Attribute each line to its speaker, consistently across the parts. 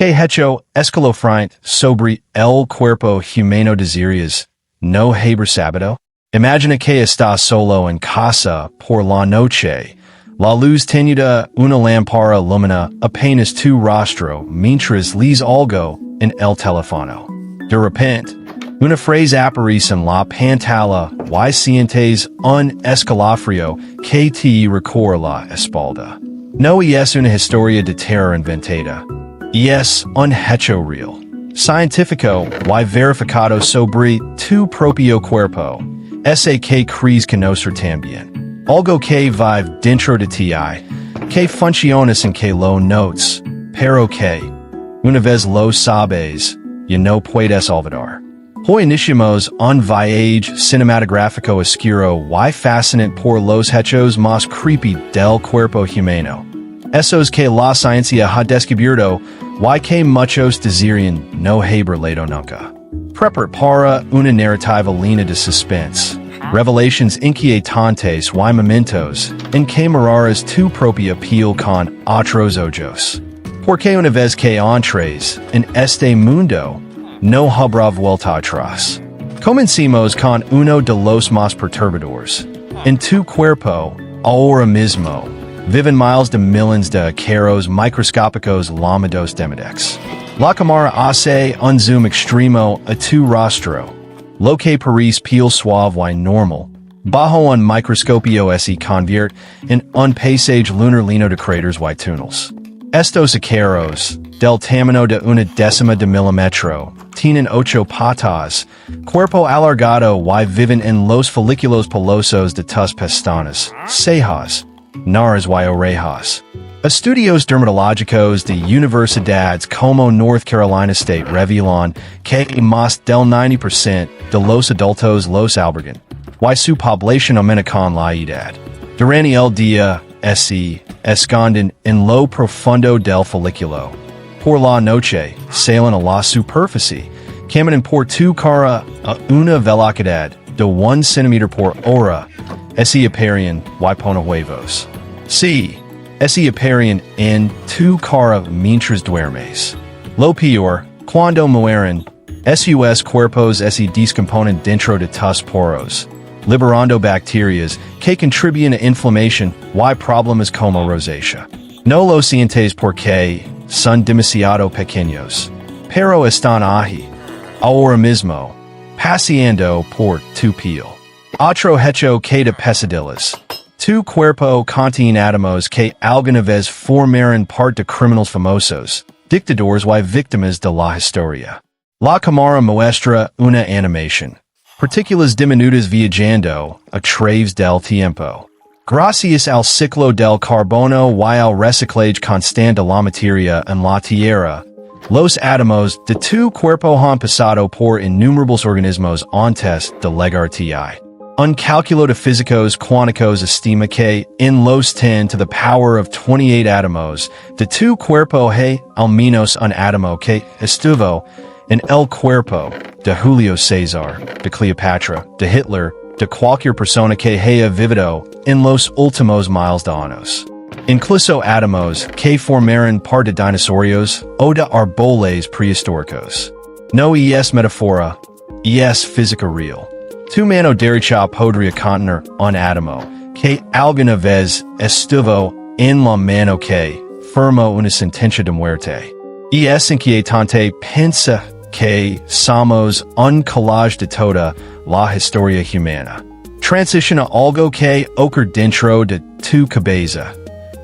Speaker 1: Que hecho, escalofriante, sobre, el cuerpo humano desearías, no haber sabido. Imagina que estás solo en casa por la noche. La luz tenuda una lámpara lumina apenas tu rostro mientras lees algo en el teléfono. De repente, una frase aparece en la pantalla y sientes un escalofrío que te recorre la espalda. No es una historia de terror inventada. Es un hecho real, científico y verificado sobre tu propio cuerpo. Ese que crees conocer también. Algo que vive dentro de ti, que funciona sin que lo notes, pero que, una vez lo sabes, ya no puedes olvidar. Hoy iniciamos un viaje cinematográfico oscuro y fascinante por los hechos más creepy del cuerpo humano. Esos que la ciencia ha descubierto y que muchos desearían no haber leído nunca. Prepara para una narrativa llena de suspense, revelations inquietantes y momentos en que mirarás tu propia piel con otros ojos. Porque una vez que entres en este mundo, no habrá vuelta atrás. Comencemos con uno de los más perturbadores. En tu cuerpo, ahora mismo, viven miles de millones de caros microscópicos llamados demodex. La cámara hace un zoom extremo a tu rostro, lo que parece piel suave y normal, bajo un microscopio se convierte en un paisaje lunar lleno de cráteres y túneles. Estos acaros, del tamaño de una décima de milímetro, tienen 8 patas, cuerpo alargado y viven en los folículos pilosos de tus pestañas, cejas, nariz y orejas. Estudios dermatológicos de universidades como North Carolina State revelan que más del 90% de los adultos los albergan, y su población aumenta con la edad. Durante el día, se esconden en lo profundo del folículo. Por la noche, salen a la superficie, caminan por tu cara a una velocidad de 1 cm por hora, se aparean y ponen huevos. Sí, se aparean en tu cara mientras duermes. Lo peor, cuando mueren, sus cuerpos se descomponen dentro de tus poros, liberando bacterias que contribuyen a inflamación y problemas como rosácea. No lo sientes porque son demasiado pequeños, pero están ahí, ahora mismo, paseando por tu piel. Otro hecho que de pesadillas. Tu cuerpo contiene átomos que alguna vez formaron parte de criminales famosos, dictadores y víctimas de la historia. La cámara muestra una animación. Partículas diminutas viajando a través del tiempo. Gracias al ciclo del carbono y al reciclaje constante de la materia en la Tierra, los átomos de tu cuerpo han pasado por innumerables organismos antes de llegar a ti. Un cálculo de físicos cuánticos estima que en los 10 to the power of 28 átomos de tu cuerpo hay al menos un átomo que estuvo en el cuerpo de Julio César, de Cleopatra, de Hitler, de cualquier persona que haya vivido en los últimos miles de años. Incluso átomos que formaron parte de dinosaurios o de árboles prehistóricos. No es metáfora, es física real. Tu mano derecha podría contener un átomo que alguna vez estuvo en la mano que firmó una sentencia de muerte. Es inquietante pensar que somos un collage de toda la historia humana. Transiciona algo que ocurre dentro de tu cabeza.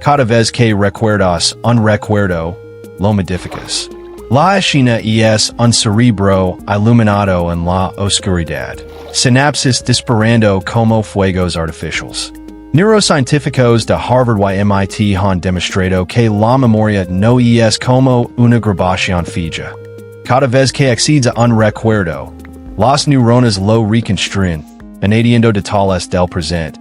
Speaker 1: Cada vez que recuerdas un recuerdo, lo modificas. La escena es un cerebro iluminado en la oscuridad. Sinapsis disparando como fuegos artificiales. Neurocientíficos de Harvard y MIT han demostrado que la memoria no es como una grabación fija. Cada vez que excedes un recuerdo, las neuronas lo reconstruyen, añadiendo detalles del presente,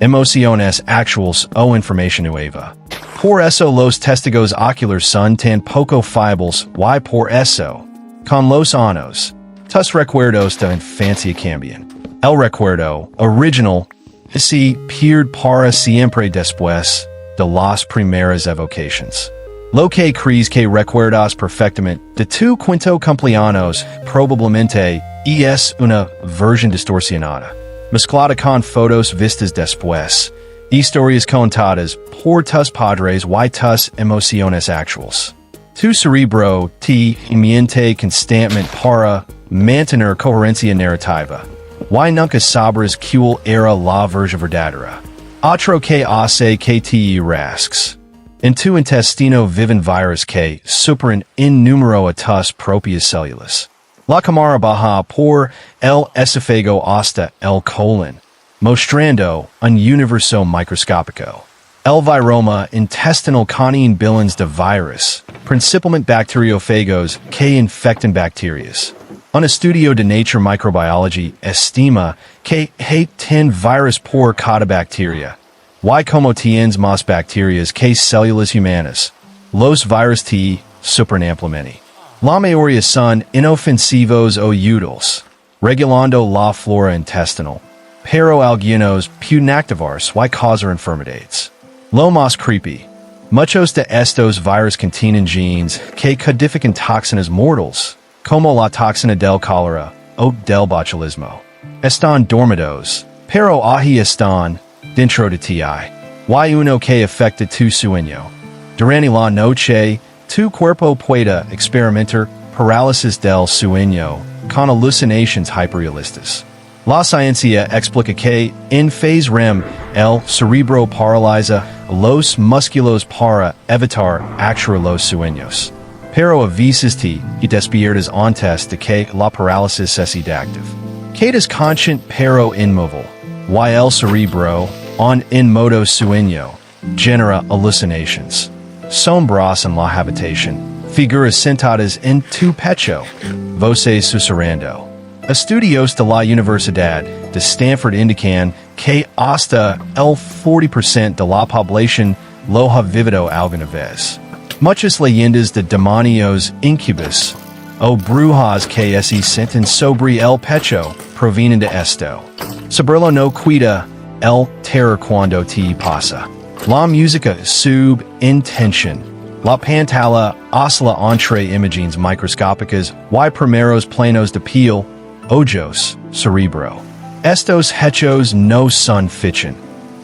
Speaker 1: emociones actuales o información nueva. Por eso los testigos oculares son tan poco fiables y por eso, con los años, tus recuerdos de infancia cambian. El recuerdo original se pierde para siempre después de las primeras evocaciones. Loque crees que recuerdas perfectamente de tu quinto cumpleaños, probablemente es una versión distorsionada, mezclada con fotos vistas después, historias contadas por tus padres y tus emociones actuales. Tu cerebro te miente constantemente para mantener coherencia narrativa. Y nunca sabrás cuál era la versión verdadera. Otro que hace que te rasques. En tu intestino viven virus que superan en número a tus propias células. La cámara baja por el esófago hasta el colon, mostrando un universo microscópico. El viroma intestinal contiene billions de virus, principalmente bacteriófagos que infectan bacterias. Un estudio de Nature Microbiology estima que hay 10 virus por cada bacteria. Y como tienes más bacterias que células humanas, los virus te superan ampliamente. La mayoría son inofensivos o útiles, regulando la flora intestinal, pero algunos pueden activarse y causar enfermedades. Lo más creepy, muchos de estos virus contienen genes que codifican toxinas mortales, como la toxina del cólera o del botulismo. Están dormidos, pero ahí están, dentro de ti. Y uno que afecta tu sueño. Durante la noche, tu cuerpo puede experimentar parálisis del sueño con alucinations hiperrealistas. La ciencia explica que, en phase REM, el cerebro paraliza los músculos para evitar actuar los sueños. Pero a veces te despiertas antes de que la parálisis cese de active. Quedas conscient pero inmóvil. Y el cerebro, en modo sueño, genera hallucinations. Sombras en la habitación, figuras sentadas en tu pecho, voces susurrando. Estudios de la Universidad de Stanford indican que hasta el 40% de la población lo ha vivido alguna vez. Muchas leyendas de demonios incubus o brujas que se sienten sobre el pecho provienen de esto. Saberlo no quita el terror cuando te pasa. La música sub intention. La pantalla oscila entre imágenes microscópicas y primeros planos de piel, ojos, cerebro. Estos hechos no son ficción.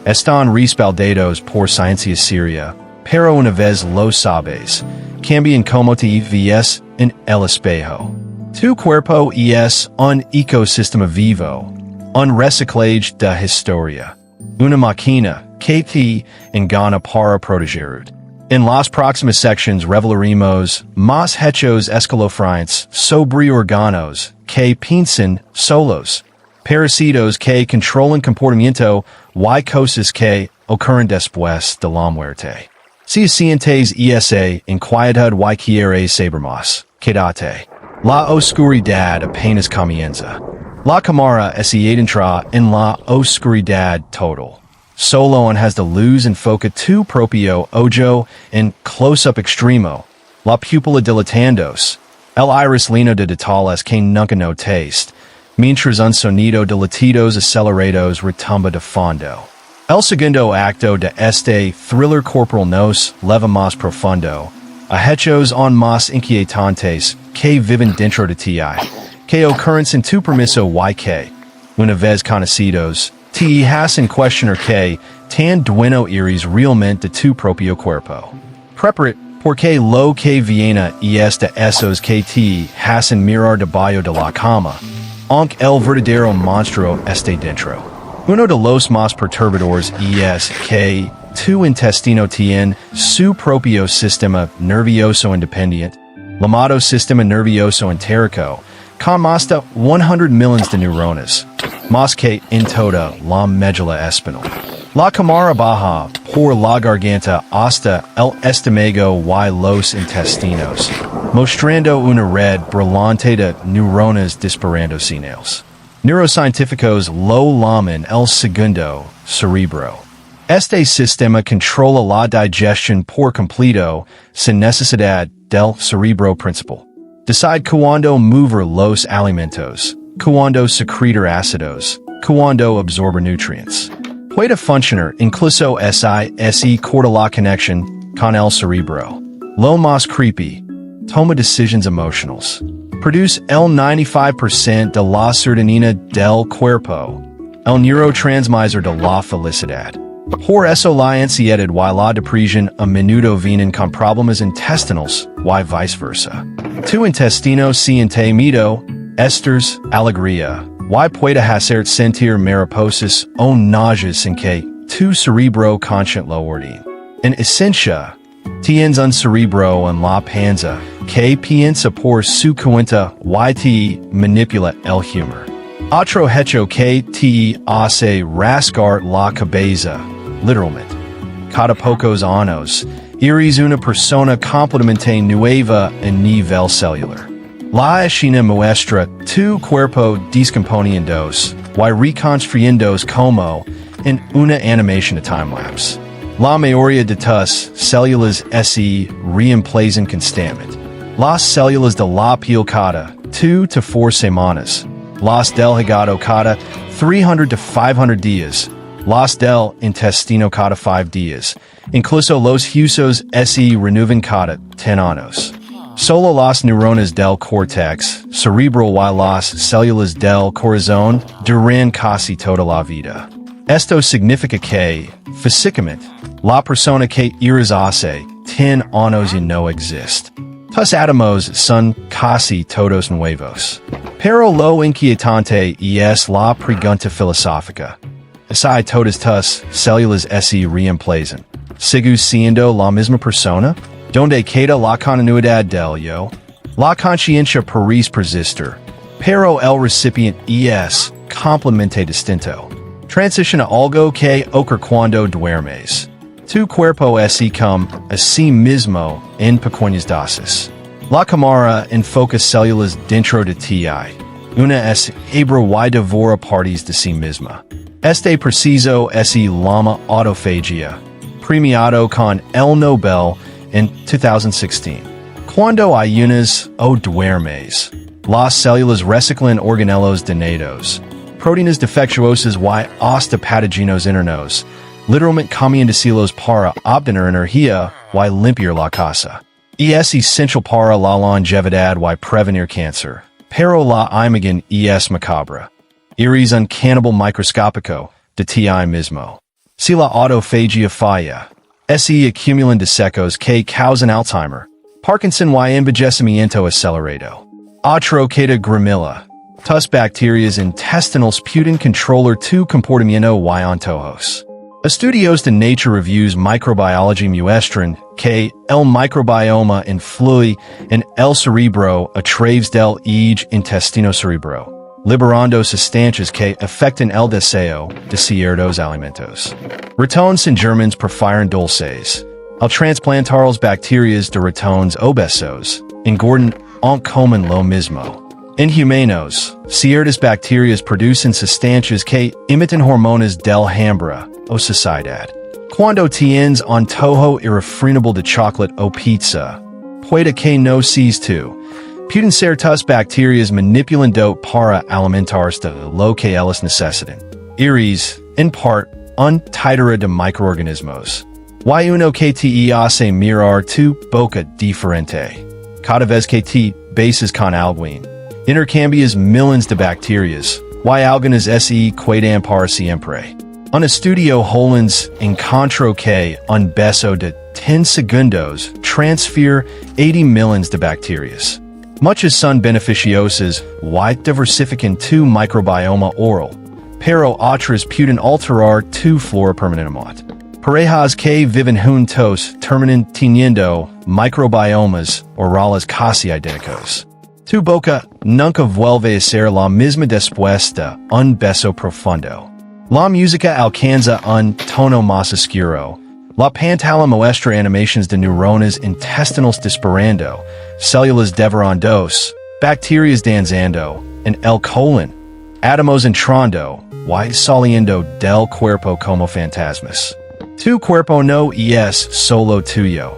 Speaker 1: Están respaldados por ciencia seria, pero una vez lo sabes, cambian como te ves en el espejo. Tu cuerpo es un ecosistema vivo, un reciclaje de historia, una máquina que te engana para proteger. En las próximas secciones revelaremos más hechos escalofriantes sobre órganos que piensan solos, parásitos que controlan comportamiento y cosas que ocurren después de la muerte. Si sientes esa inquietud y quieres saber más, quédate. La oscuridad apenas comienza. La cámara se entra en la oscuridad total. Solo has de luz enfoca tu propio ojo en close-up extremo, la pupila dilatándose, el iris lleno de detalles que nunca notaste, mientras un sonido de latidos acelerados retumba de fondo. El segundo acto de este thriller corporal nos leva más profundo, a hechos aún más inquietantes que viven dentro de ti, que ocurren sin tu permiso y que, una vez conocidos, te hacen cuestionar que tan dueno eres realmente de tu propio cuerpo. Prepárate porque lo que viene es de esos que te hacen mirar debajo de la cama, aunque el verdadero monstruo esté dentro. Uno de los más perturbadores es que tu intestino tiene su propio sistema nervioso independiente, llamado sistema nervioso entérico, con más de 100 millones de neuronas, más que en toda la médula espinal. La cámara baja por la garganta hasta el estómago y los intestinos, mostrando una red brillante de neuronas disparando señales. Neurocientíficos lo llaman el segundo cerebro. Este sistema controla la digestión por completo sin necesidad del cerebro principal. Decide cuándo mover los alimentos, cuándo secretar ácidos, cuándo absorber nutrientes. Puede funcionar incluso si corta la conexión con el cerebro. lo más creepy, toma decisions emotionals. Produce el 95% de la serotonina del cuerpo, el neurotransmisor de la felicidad. Por eso la ansiedad y la depresión a menudo vienen con problemas intestinales y viceversa. Tu intestino siente miedo, estrés, alegría, y puede hacer sentir mariposas o náuseas en que tu cerebro consciente lo ordena. En esencia, tienes un cerebro en la panza que piensa por su cuenta y te manipula el humor. Otro hecho que te hace rascar la cabeza, literalmente. Cada pocos años, eres una persona completamente nueva en nivel celular. La escena muestra tu cuerpo descomponiéndose y reconstruyéndose como en una animación de timelapse. La mayoría de tus células se reemplazan constantemente. Las células de la piel cada 2 to 4 semanas. Las del hígado cada 300 to 500 días. Las del intestino cada 5 días. Incluso los huesos se renuevan cada 10 años. Solo las neuronas del córtex cerebral y las células del corazón duran casi toda la vida. Esto significa que, físicamente, la persona que eres hace 10 años y no existe. Tus átomos son casi todos nuevos. Pero lo inquietante es la pregunta filosófica. Si todas tus células se reemplazan, ¿sigue siendo la misma persona? ¿Dónde queda la continuidad del yo? La conciencia parece persistir, pero el recipiente es completamente distinto. Transiciona algo que ocurre cuando duermes. Tu cuerpo es como a sí mismo en pequeñas dosis. La cámara enfoca células dentro de ti. Una es hebra y devora partes de sí misma. Este preciso es llama autofagia, premiado con el Nobel en 2016. Cuando ayunas o duermes, las células reciclan organelos dañados, proteínas defectuosas y hasta patógenos internos, literalmente comiéndoselos para obtener energía y limpiar la casa. Es esencial para la longevidad y prevenir cáncer, pero la imagen es macabra. Eres un cannibal microscópico de ti mismo. Si la autofagia falla, se acumulan desechos que causan Alzheimer, Parkinson y envejecimiento acelerado. Otro queda gramila. Tus bacterias intestinales pueden controlar tu comportamiento y antojos. Estudios de Nature Reviews Microbiology muestran que el microbioma influye en el cerebro a través del intestino cerebro, liberando sustancias que afectan el deseo de ciertos alimentos. Ratones en germanos prefieren dulces. Al transplantar las bacterias de ratones obesos, engordan aunque comen lo mismo. En humanos, ciertas bacterias producen sustancias que imitan hormonas del hambre o saciedad. Cuando tienes antojo irrefrenable de chocolate o pizza, puede que no seas tú. Pueden ser tus bacterias manipulando para alimentarse de lo que ellas necesitan. Eres, en parte, un titera de microorganismos. Y uno que te hace mirar tu boca diferente. Cada vez que te besas con alguien, intercambias millones de bacterias, y algunas se quedan para siempre. Un estudio Hollands encontró que un beso de 10 segundos transfiere 80 millones de bacterias. Muchas son beneficiosas y diversifican tu microbioma oral, pero otras pueden alterar tu flora permanentemente. Parejas que viven juntos terminan teniendo microbiomas orales casi idénticos. Tu boca nunca vuelve a ser la misma después de un beso profundo. La música alcanza un tono más oscuro. La pantalla muestra animaciones de neuronas intestinales disparando, células devorándose, bacterias danzando, en el colon, átomos entrando y saliendo del cuerpo como fantasmas. Tu cuerpo no es solo tuyo.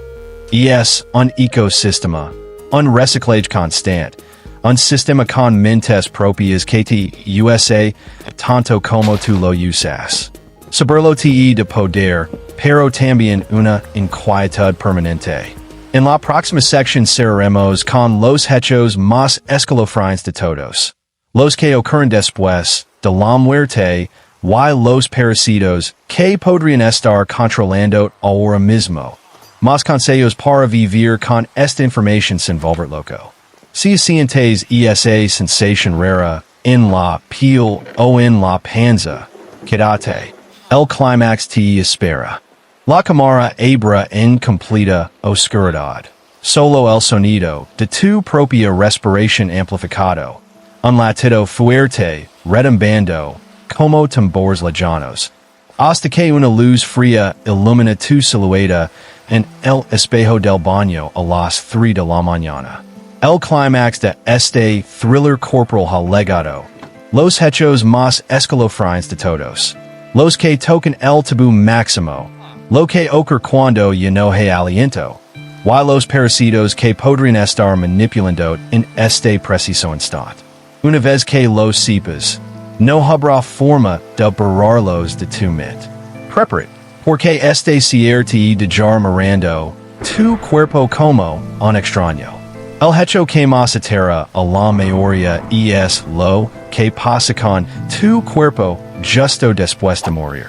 Speaker 1: Es un ecosistema, un reciclaje constante, un sistema con mentes propias que te usa tanto como tú lo usas. Saberlo te de poder, pero también una inquietud permanente. En la próxima sección cerraremos con los hechos más escalofriantes de todos. Los que ocurren después de la muerte y los parecidos que podrían estar controlando ahora mismo. Más consejos para vivir con esta información sin volver loco. Si sientes esa sensación rara en la piel o en la panza, quédate. El clímax te espera. La cámara abra en completa oscuridad. Solo el sonido de tu propia respiración amplificado. Un latido fuerte, retumbando, como tambores lejanos. Hasta que una luz fría ilumina tu silueta en el espejo del baño a las 3 de la mañana. El clímax de este thriller corporal ha legado. Los hechos más escalofriantes de todos. Los que tocan el tabú máximo. Lo que ocurre cuando ya no hay aliento. Y los parecidos que podrían estar manipulando en este preciso instante. Una vez que los sepas, no habrá forma de borrarlos de tu mente. Prepárate, porque este cierre te dejará mirando tu cuerpo como un extraño. El hecho que más atera a la memoria es lo que pasa con tu cuerpo justo después de morir.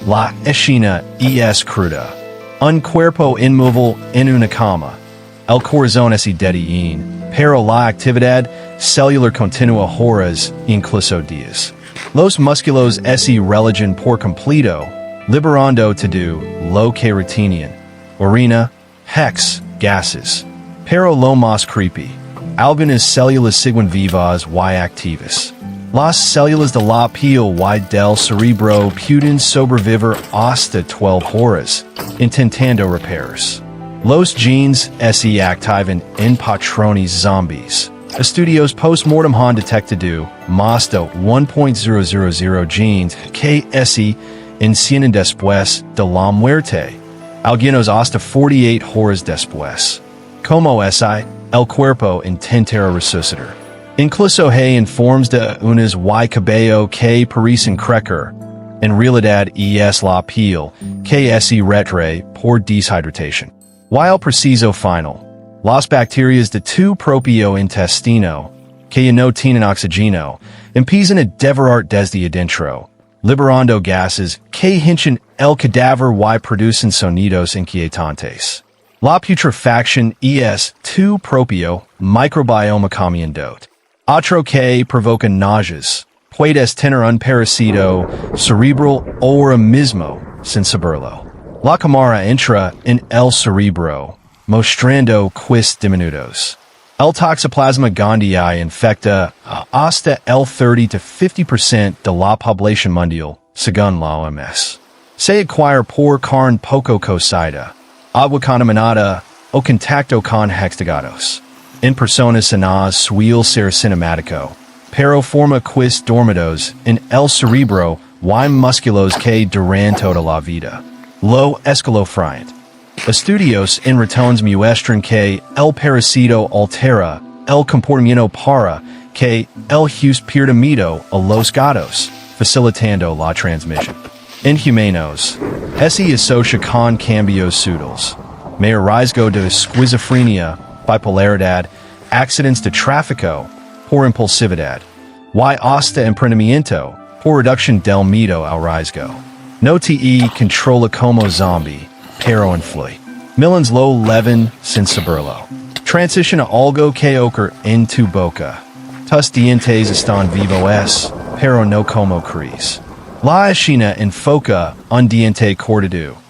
Speaker 1: La escena es cruda. Un cuerpo inmóvil en una cama. El corazón es idéntico, pero la actividad celular continua horas, incluso días. Los músculos se relajan por completo, liberando todo lo que retienen. Orina, hex, gases. Pero lo más creepy. Algunas células siguen vivas y activas. Las células de la piel y del cerebro pueden sobrevivir hasta 12 horas, intentando reparos. Los genes se activan en patrones zombies. Estudios post-mortem han detectado más de 1.000 genes que se encienden después de la muerte. Algunos hasta 48 horas después. Como es el cuerpo intentará resucitar. Incluso hay informes de unas y cabello que parecen crecer. En realidad es la piel que se retrae por deshidratación. Y el preciso final. Las bacterias de tu propio intestino, que ya no tienen oxígeno, empiezan a devorar desde adentro, liberando gases que hinchan el cadáver y producen sonidos inquietantes. La putrefacción es tu propio microbioma cambiando. Otro que provoca náuseas. Puedes tener un parásito cerebral ahora mismo sin saberlo. La cámara entra en el cerebro, mostrando quistes diminutos. El toxoplasma gondii infecta hasta el 30 to 50% de la población mundial, según la OMS. Se acquire por carne poco cocida, agua contaminada o contacto con hexagatos. En personas sanas suele ser cinemático, pero forma quistes dormidos en el cerebro y músculos que duran toda la vida. Lo escalofriante. Estudios en ratones muestran que el parásito altera el comportamiento para que el hus pierda miedo a los gatos, facilitando la transmisión. En humanos, se asocia con cambios sutiles, mayor riesgo de esquizofrenia, bipolaridad, accidentes de tráfico, por impulsividad, y hasta emprendimiento, por reducción del miedo al riesgo. No te controla como zombie, pero influye. Millens lo leven sin saberlo. Transiciona algo que ocurre en tu boca. Tus dientes están vivos, pero no como crees. La escena enfoca un diente cortado.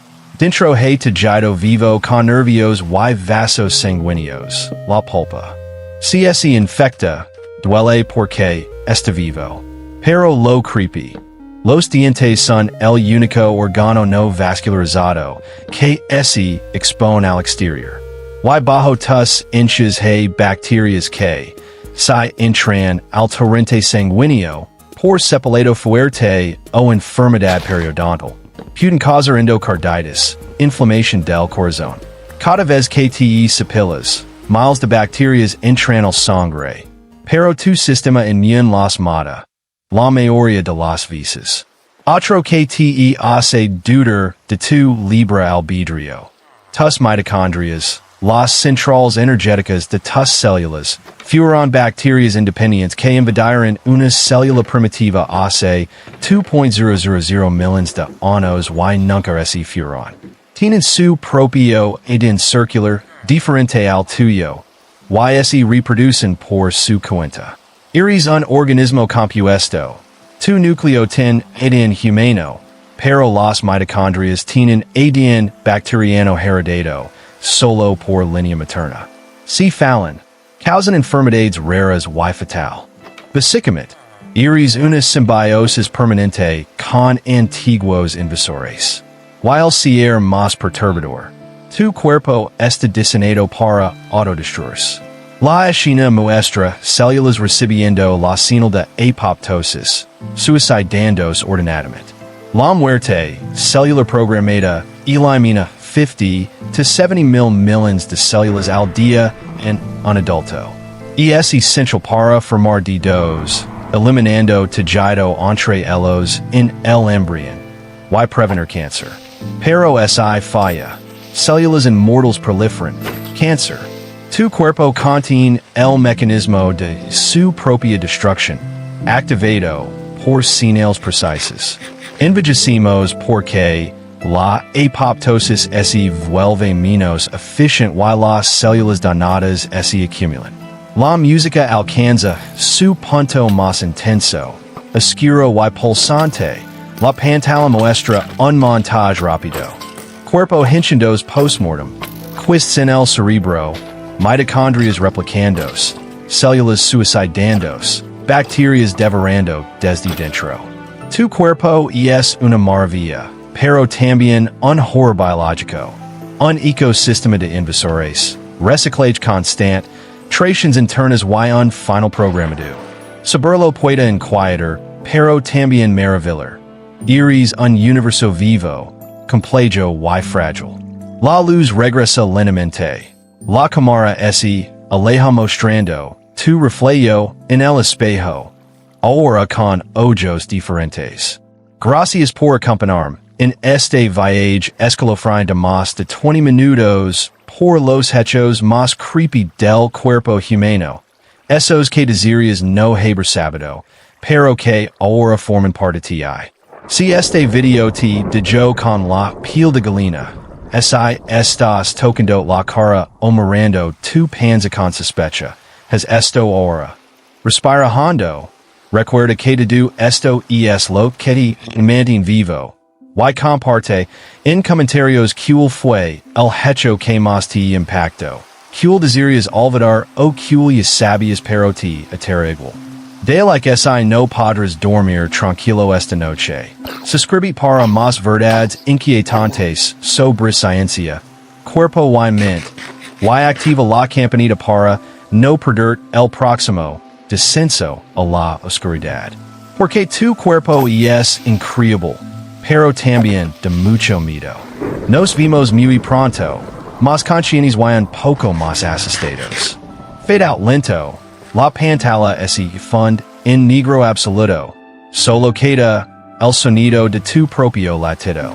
Speaker 1: Dentro hay tejido vivo con nervios y vasos sanguíneos, la pulpa. Si se infecta, duele porque está vivo. Pero lo creepy. Los dientes son el único órgano no vascularizado que se expone al exterior. Y bajo tus hinchas hay bacterias que se entran al torrente sanguíneo por sepaleto fuerte o enfermedad periodontal. Pueden causar endocarditis, inflamación del corazón. Cada vez que te sepilas, miles de bacterias entran al sangre, pero tu sistema inmune las mata. La mayoría de las veces. Otro que te hace dudar de tu libre albedrío. Tus mitocondrias, las centrales energéticas de tus células, fueron bacterias independientes que invadieron una célula primitiva hace 2.000 millones de años y nunca se fueron. Tienen su propio ADN circular, diferente al tuyo, y se reproducen por su cuenta. Eres un organismo compuesto. Tu núcleo tiene ADN humano, pero las mitocondrias tienen ADN bacteriano heredado, solo por línea materna. Si fallan, causan enfermedades raras y fatal. Básicamente, eres una simbiosis permanente con antiguos invasores. While ser más perturbador, tu cuerpo está diseñado para autodestruirse. La escena muestra células recibiendo la señal de apoptosis, suicidándose ordenadamente. La muerte celular programada elimina 50 to 70 mil millones de células al día en un adulto. Y es essential para formar D2, eliminando tejido entre ellos en el embrión. Y prevenir cáncer. Pero si falla, células inmortales proliferan. Cáncer. Tu cuerpo contiene el mecanismo de su propia destrucción, activado por señales precisas. Envejecemos porque la apoptosis se vuelve menos eficiente y las células dañadas se acumulan. La música alcanza su punto más intenso, oscuro y pulsante. La pantalla muestra un montaje rápido. Cuerpo hinchando postmortem. Quists en el cerebro. Mitocondrias replicándose. Células suicidándose. Bacterias devorando desde dentro. Tu cuerpo es una maravilla, pero también un horror biológico. Un ecosistema de invasores. Reciclage constante. Trations internas y un final programado. Saberlo puede inquietar, pero también maravillar. Eres un universo vivo, complejo y frágil. La luz regresa lentamente. La cámara se aleja mostrando tu reflejo en el espejo, ahora con ojos diferentes. Gracias por acompañarme en este viaje escalofriante de más de 20 minutos por los hechos más creepy del cuerpo humano. Esos que desearías no haber sabido, pero que ahora forman parte de ti. Si este video te dejó con la piel de gallina, si estás tocando la cara o mirando tu panza con sospecha, haz esto ahora. Respira hondo. Recuerda que todo esto es lo que te mantiene vivo. Y comparte en comentarios cuál fue el hecho que más te impactó. Cuál desearías olvidar o cuál sabías pero te aterrigó. De like si no podrás dormir tranquilo esta noche. Suscribe para más verdades inquietantes sobre ciencia, cuerpo y mente. Y activa la campanita para no perder el próximo descenso a la oscuridad. Porque tu cuerpo es increíble, pero también de mucho miedo. Nos vemos muy pronto, más conscientes y un poco más asustados. Fade out lento. La pantalla se fund en negro absoluto. Solo queda el sonido de tu propio latido.